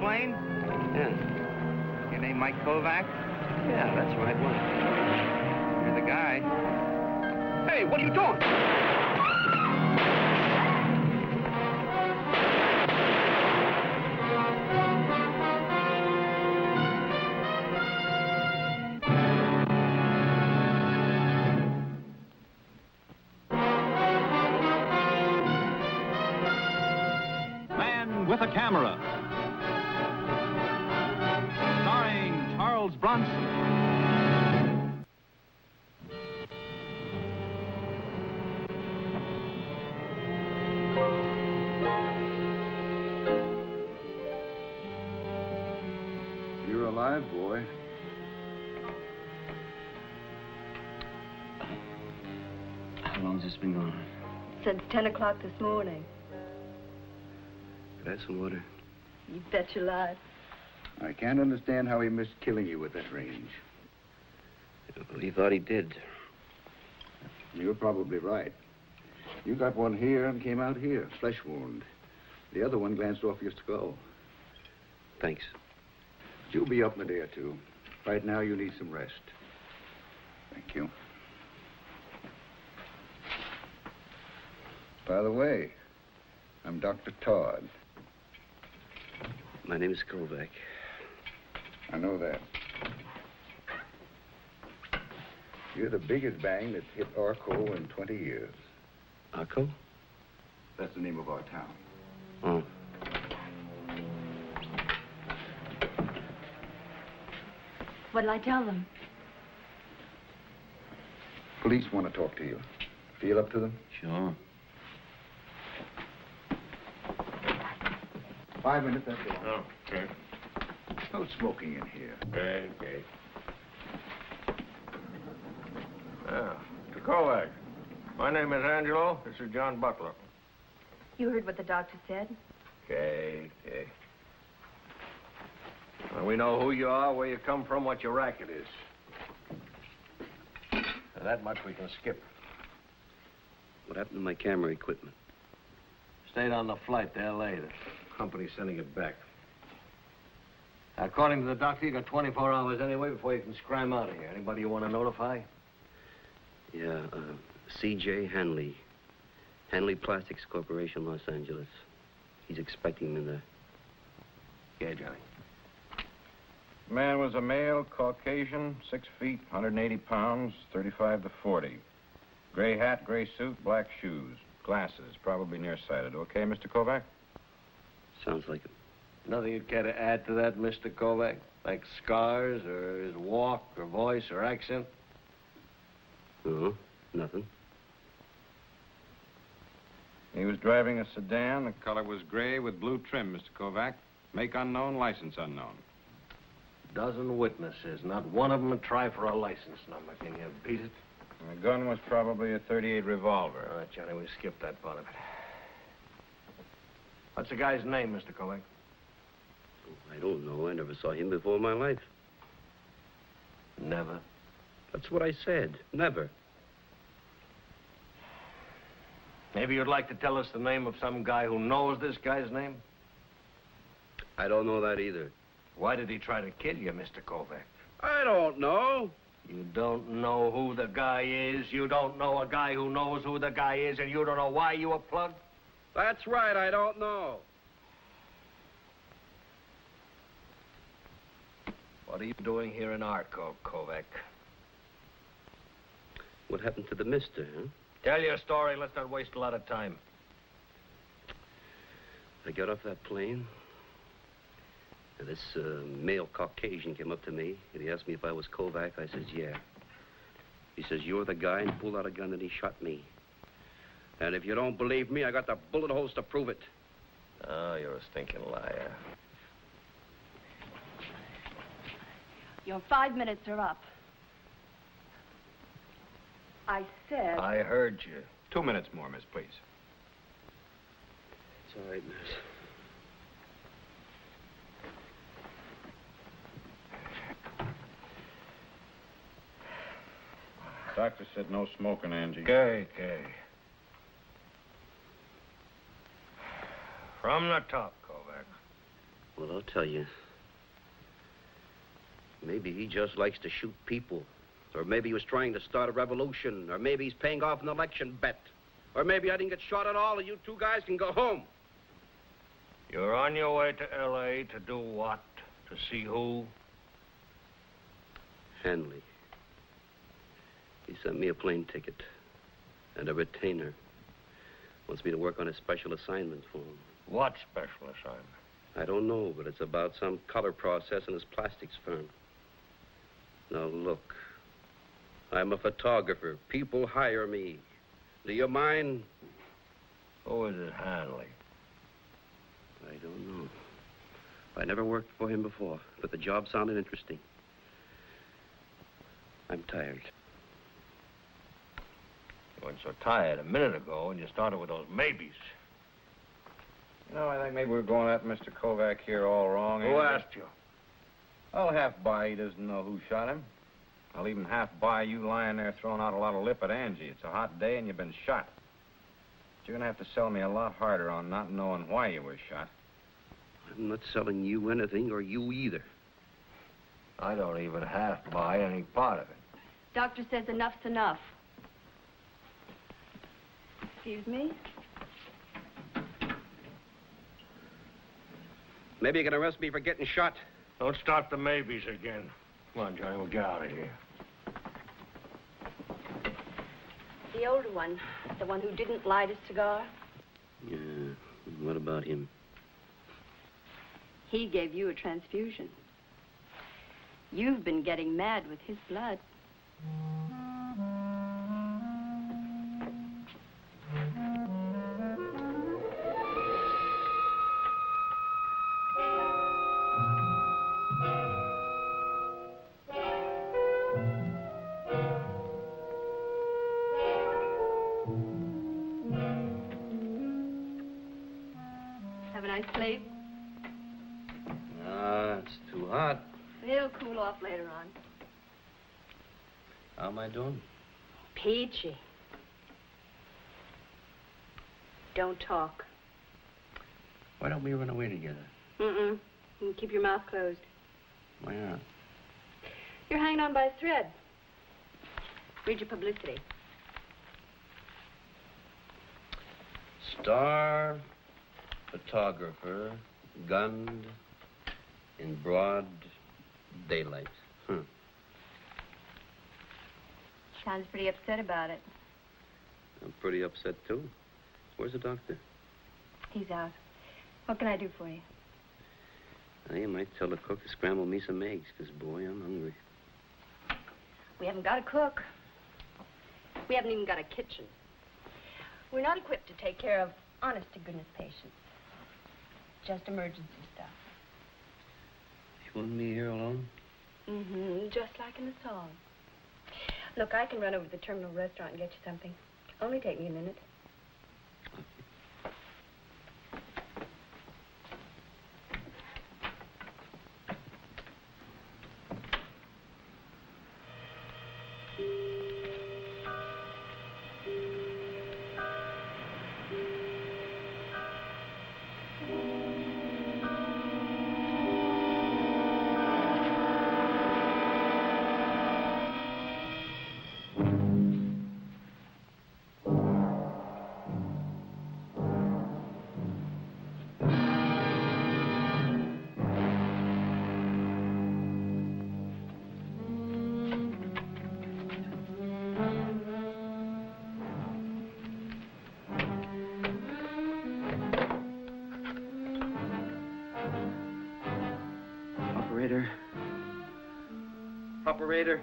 plane? Yeah. Your name Mike Kovac? Yeah, that's right. What? You're the guy. Hey, what are you doing? With a Camera, starring Charles Bronson. You're alive, boy. How long's this been going on? Since 10 o'clock this morning. Could I have some water? You bet your life. I can't understand how he missed killing you at that range. Well, he thought he did. You're probably right. You got one here and came out here, flesh wound. The other one glanced off your skull. Thanks. You'll be up in a day or two. Right now, you need some rest. Thank you. By the way, I'm Dr. Todd. My name is Kovac. I know that. You're the biggest bang that's hit Arco in 20 years. Arco? That's the name of our town. Oh. What'll I tell them? Police want to talk to you. Feel up to them? Sure. 5 minutes, that's all. Oh, okay. No smoking in here. Okay, okay. Now, Mr. Kovac, my name is Angelo. This is John Butler. You heard what the doctor said? Okay, okay. Well, we know who you are, where you come from, what your racket is. Now, that much we can skip. What happened to my camera equipment? Stayed on the flight to L.A. The company's sending it back. According to the doctor, you got 24 hours anyway before you can scram out of here. Anybody you want to notify? Yeah, C.J. Hanley. Hanley Plastics Corporation, Los Angeles. He's expecting me there. Yeah, Johnny. Man was a male, Caucasian, 6 feet, 180 pounds, 35 to 40. Gray hat, gray suit, black shoes. Glasses, probably nearsighted. Okay, Mr. Kovac? Sounds like him. Nothing you'd care to add to that, Mr. Kovac? Like scars, or his walk, or voice, or accent? No, nothing. He was driving a sedan. The color was gray with blue trim, Mr. Kovac. Make unknown, license unknown. Dozen witnesses, not one of them would try for a license number. Can you beat it? The gun was probably a .38 revolver. All right, Johnny, we skipped that part of it. What's the guy's name, Mr. Kovac? I don't know. I never saw him before in my life. Never. That's what I said. Never. Maybe you'd like to tell us the name of some guy who knows this guy's name? I don't know that either. Why did he try to kill you, Mr. Kovac? I don't know. You don't know who the guy is. You don't know a guy who knows who the guy is, and you don't know why you were plugged? That's right, I don't know. What are you doing here in Arco, Kovac? What happened to the mister, huh? Tell your story. Let's not waste a lot of time. I got off that plane. And this male Caucasian came up to me, and he asked me if I was Kovac. I says, yeah. He says, you're the guy, and pulled out a gun, and he shot me. And if you don't believe me, I got the bullet holes to prove it. Oh, you're a stinking liar. Your 5 minutes are up. I said... I heard you. 2 minutes more, miss, please. It's all right, miss. Doctor said no smoking, Angie. Okay, okay. From the top, Kovac. Well, I'll tell you. Maybe he just likes to shoot people. Or maybe he was trying to start a revolution. Or maybe he's paying off an election bet. Or maybe I didn't get shot at all, and you two guys can go home. You're on your way to L.A. to do what? To see who? Hanley. He sent me a plane ticket. And a retainer. Wants me to work on a special assignment for him. What special assignment? I don't know, but it's about some color process in his plastics firm. Now, look. I'm a photographer. People hire me. Do you mind? Who is it, Hanley? I don't know. I never worked for him before, but the job sounded interesting. I'm tired. You weren't so tired a minute ago when you started with those maybes. You know, I think maybe we're going at Mr. Kovac here all wrong. Who asked you? I'll half buy he doesn't know who shot him. I'll even half buy you lying there throwing out a lot of lip at Angie. It's a hot day and you've been shot. But you're going to have to sell me a lot harder on not knowing why you were shot. I'm not selling you anything, or you either. I don't even half buy any part of it. Doctor says enough's enough. Excuse me? Maybe you can arrest me for getting shot. Don't start the maybes again. Come on, Johnny, we'll get out of here. The older one. The one who didn't light a cigar. Yeah, what about him? He gave you a transfusion. You've been getting mad with his blood. Have a nice sleep. It's too hot. It'll cool off later on. How am I doing? Peachy. Don't talk. Why don't we run away together? Mm-mm. You keep your mouth closed. Why not? You're hanging on by a thread. Read your publicity. Star photographer gunned in broad daylight. Sounds pretty upset about it. I'm pretty upset, too. Where's the doctor? He's out. What can I do for you? You might tell the cook to scramble me some eggs, because, boy, I'm hungry. We haven't got a cook. We haven't even got a kitchen. We're not equipped to take care of honest-to-goodness patients. Just emergency stuff. You want me here alone? Mm-hmm, just like in the song. Look, I can run over to the terminal restaurant and get you something. Only take me a minute. Operator.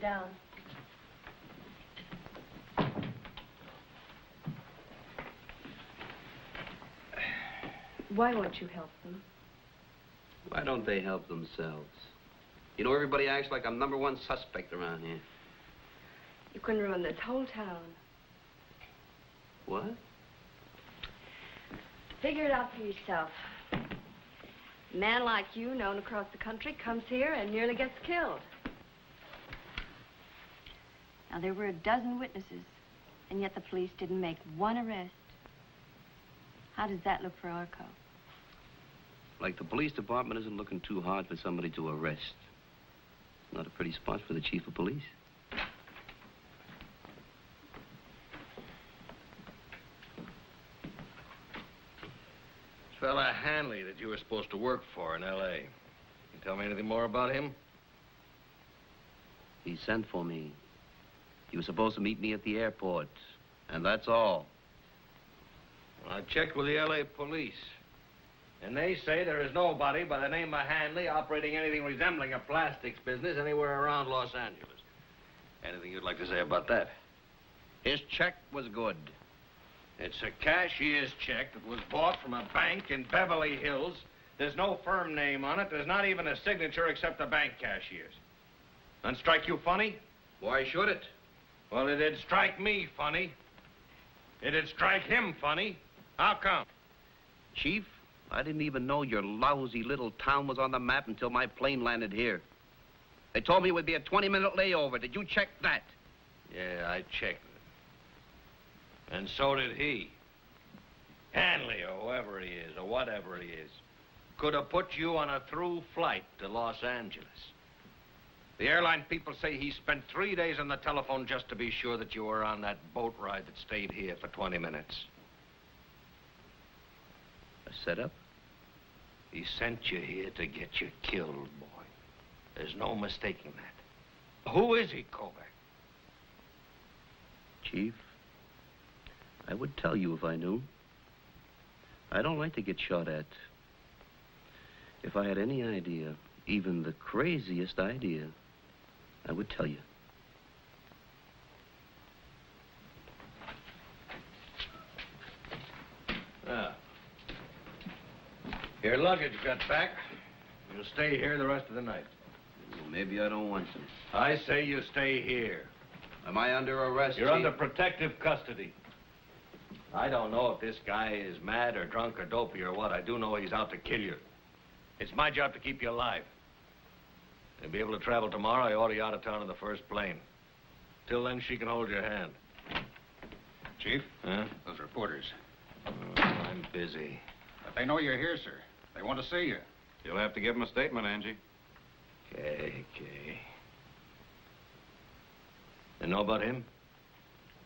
down. Why won't you help them? Why don't they help themselves? You know, everybody acts like I'm #1 suspect around here. You couldn't ruin this whole town. What? Figure it out for yourself. A man like you, known across the country, comes here and nearly gets killed. Now, there were a dozen witnesses, and yet the police didn't make one arrest. How does that look for Arco? Like the police department isn't looking too hard for somebody to arrest. Not a pretty spot for the chief of police. Fella Hanley that you were supposed to work for in L.A. Can you tell me anything more about him? He sent for me. He was supposed to meet me at the airport, and that's all. Well, I checked with the L.A. police, and they say there is nobody by the name of Hanley operating anything resembling a plastics business anywhere around Los Angeles. Anything you'd like to say about that? His check was good. It's a cashier's check that was bought from a bank in Beverly Hills. There's no firm name on it. There's not even a signature except the bank cashier's. Doesn't strike you funny? Why should it? Well, it'd strike me funny. It'd strike him funny. How come? Chief, I didn't even know your lousy little town was on the map until my plane landed here. They told me it would be a 20-minute layover. Did you check that? Yeah, I checked it. And so did he. Hanley, or whoever he is, or whatever he is, could have put you on a through flight to Los Angeles. The airline people say he spent 3 days on the telephone just to be sure that you were on that boat ride that stayed here for 20 minutes. A setup? He sent you here to get you killed, boy. There's no mistaking that. Who is he, Kovac? Chief, I would tell you if I knew. I don't like to get shot at. If I had any idea, even the craziest idea, I would tell you. Ah. Your luggage got back. You'll stay here the rest of the night. Well, maybe I don't want to. I say you stay here. Am I under arrest, You're Chief? under protective custody. I don't know if this guy is mad or drunk or dopey or what. I do know he's out to kill you. It's my job to keep you alive. You'll be able to travel tomorrow. I order you out of town in the first plane. Till then, she can hold your hand. Chief? Huh? Those reporters. Oh, I'm busy. But they know you're here, sir. They want to see you. You'll have to give him a statement, Angie. Okay. They know about him?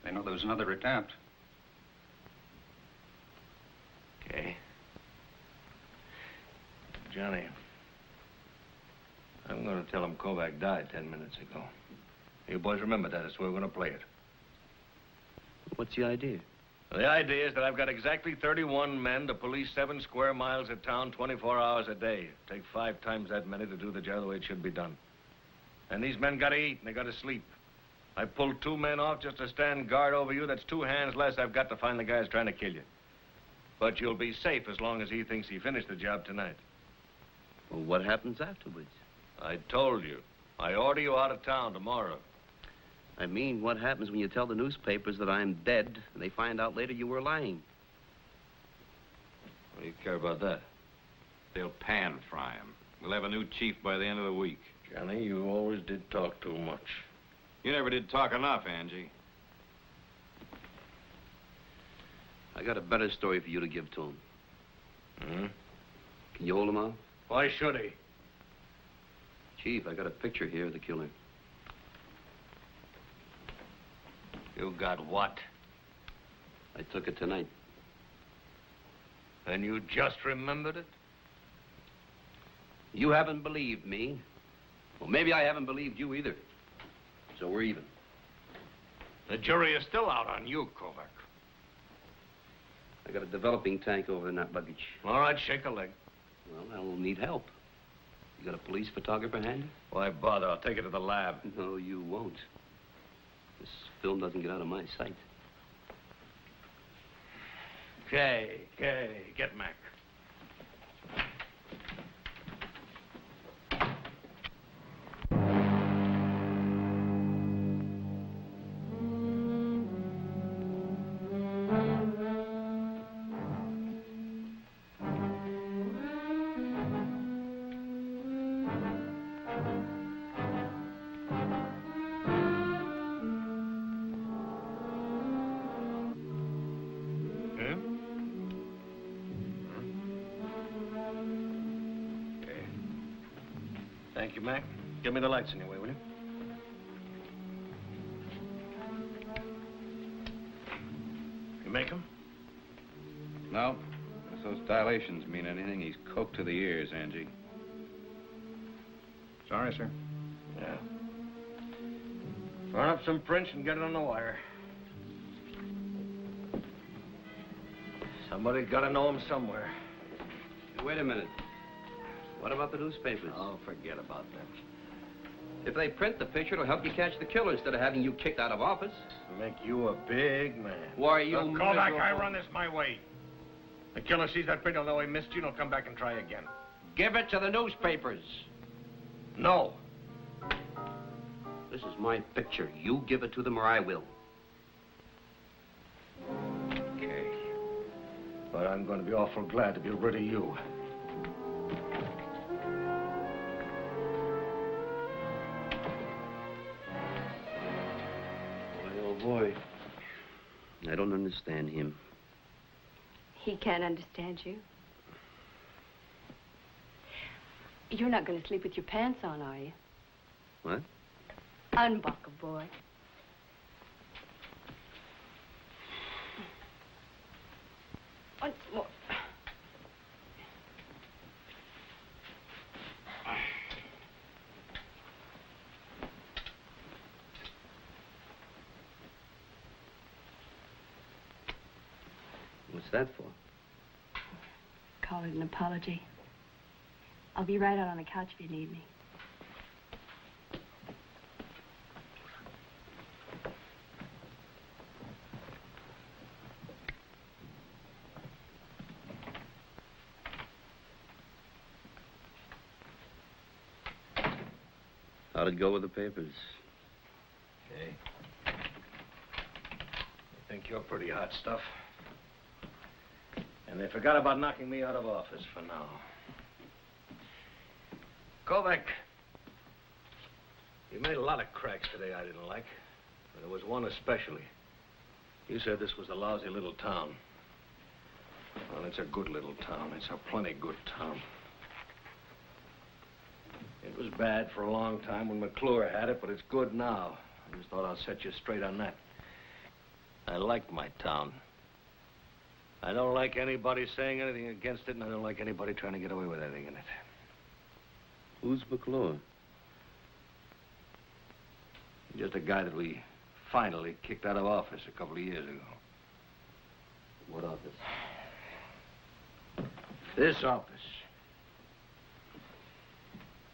They know there was another attempt. Okay. Johnny, I'm going to tell him Kovac died 10 minutes ago. You boys remember that. That's the way we're going to play it. What's the idea? The idea is that I've got exactly 31 men to police 7 square miles of town 24 hours a day. Take 5 times that many to do the job the way it should be done. And these men got to eat and they got to sleep. I pulled 2 men off just to stand guard over you. That's 2 hands less I've got to find the guys trying to kill you. But you'll be safe as long as he thinks he finished the job tonight. Well, what happens afterwards? I told you. I order you out of town tomorrow. I mean, what happens when you tell the newspapers that I'm dead and they find out later you were lying? What do you care about that? They'll pan-fry him. We'll have a new chief by the end of the week. Johnny, you always did talk too much. You never did talk enough, Angie. I got a better story for you to give to him. Hmm? Can you hold him out? Why should he? Chief, I got a picture here of the killer. You got what? I took it tonight. And you just remembered it? You haven't believed me. Well, maybe I haven't believed you either. So we're even. The jury is still out on you, Kovac. I got a developing tank over in that luggage. All right, shake a leg. Well, I will need help. You got a police photographer handy? Why bother? I'll take it to the lab. No, you won't. This film doesn't get out of my sight. Okay, get Mac. Thank you, Mac. Give me the lights anyway, will you? You make them? No. If those dilations mean anything, he's coked to the ears, Angie. Sorry, sir. Yeah. Run up some prints and get it on the wire. Somebody's got to know him somewhere. Hey, wait a minute. What about the newspapers? Oh, forget about them. If they print the picture, it'll help you catch the killer instead of having you kicked out of office. Make you a big man. Why, you Look, Kovac, I run this my way. The killer sees that print, he'll know he missed you, and he'll come back and try again. Give it to the newspapers. No. This is my picture. You give it to them or I will. Okay. But I'm going to be awful glad to be rid of you. Boy, I don't understand him. He can't understand you. You're not going to sleep with your pants on, are you? What? Unbuckle, boy. Once more. What's that for? Call it an apology. I'll be right out on the couch if you need me. How'd it go with the papers? Okay. I think you're pretty hot stuff. And they forgot about knocking me out of office for now. Kovac, you made a lot of cracks today I didn't like, but there was one especially. You said this was a lousy little town. Well, it's a good little town. It's a plenty good town. It was bad for a long time when McClure had it, but it's good now. I just thought I'll set you straight on that. I like my town. I don't like anybody saying anything against it, and I don't like anybody trying to get away with anything in it. Who's McClure? Just a guy that we finally kicked out of office a couple of years ago. What office? This office.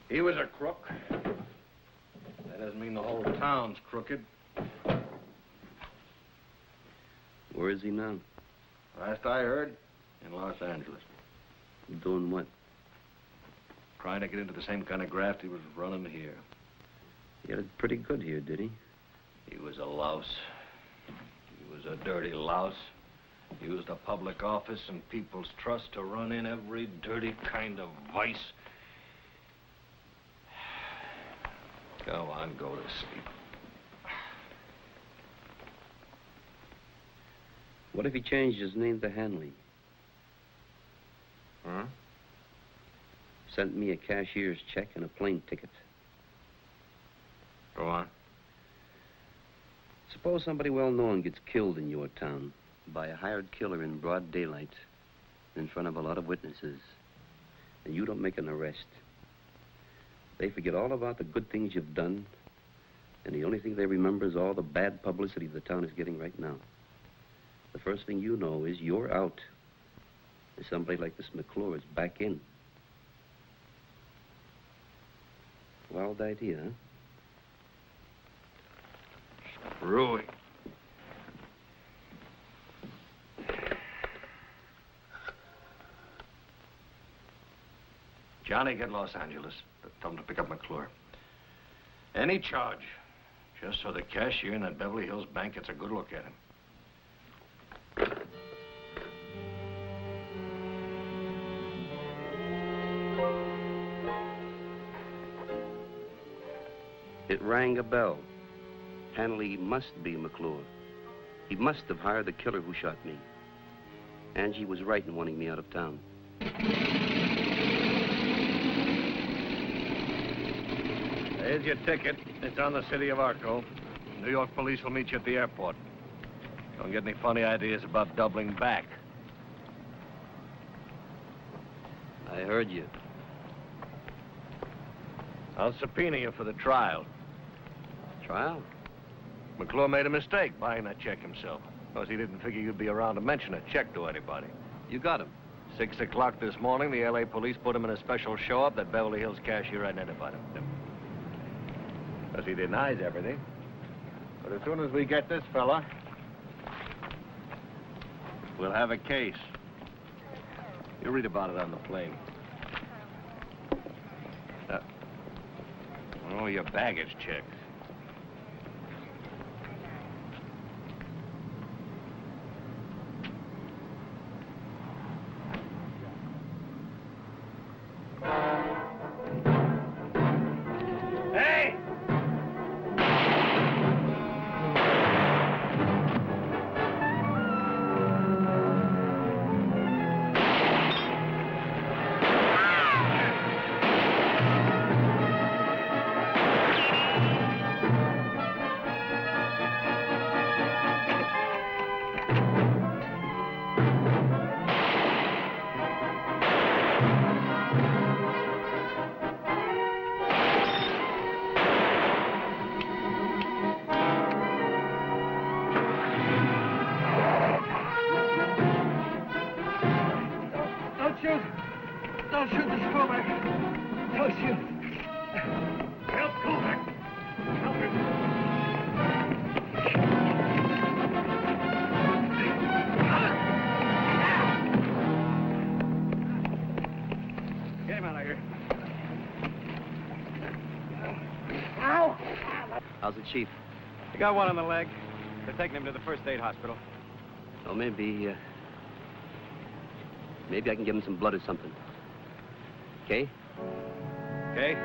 He was a crook. That doesn't mean the whole town's crooked. Where is he now? Last I heard, in Los Angeles. Doing what? Trying to get into the same kind of graft he was running here. He had it pretty good here, did he? He was a louse. He was a dirty louse. Used a public office and people's trust to run in every dirty kind of vice. Go on, go to sleep. What if he changed his name to Hanley? Huh? Sent me a cashier's check and a plane ticket. Go on. Suppose somebody well-known gets killed in your town by a hired killer in broad daylight in front of a lot of witnesses, and you don't make an arrest. They forget all about the good things you've done, and the only thing they remember is all the bad publicity the town is getting right now. The first thing you know is you're out, and somebody like this McClure is back in. Wild idea, huh? Screwy. Johnny, get Los Angeles. Tell him to pick up McClure. Any charge, just so the cashier in that Beverly Hills bank gets a good look at him. It rang a bell. Hanley must be McClure. He must have hired the killer who shot me. Angie was right in wanting me out of town. There's your ticket. It's on the city of Arco. New York police will meet you at the airport. Don't get any funny ideas about doubling back. I heard you. I'll subpoena you for the trial. Trial? McClure made a mistake buying that check himself. Because he didn't figure you'd be around to mention a check to anybody. You got him. 6 o'clock this morning, the L.A. police put him in a special show-up that Beverly Hills cashier identified him. Because he denies everything. But as soon as we get this fella, we'll have a case. You'll read about it on the plane. Oh, your baggage checked. Hey! Don't shoot this Kovac. Don't shoot. Help Kovac. Help him. Get him out of here. Ow! How's the chief? You got one on the leg. They're taking him to the first aid hospital. Oh, maybe I can give him some blood or something. Okay? Okay?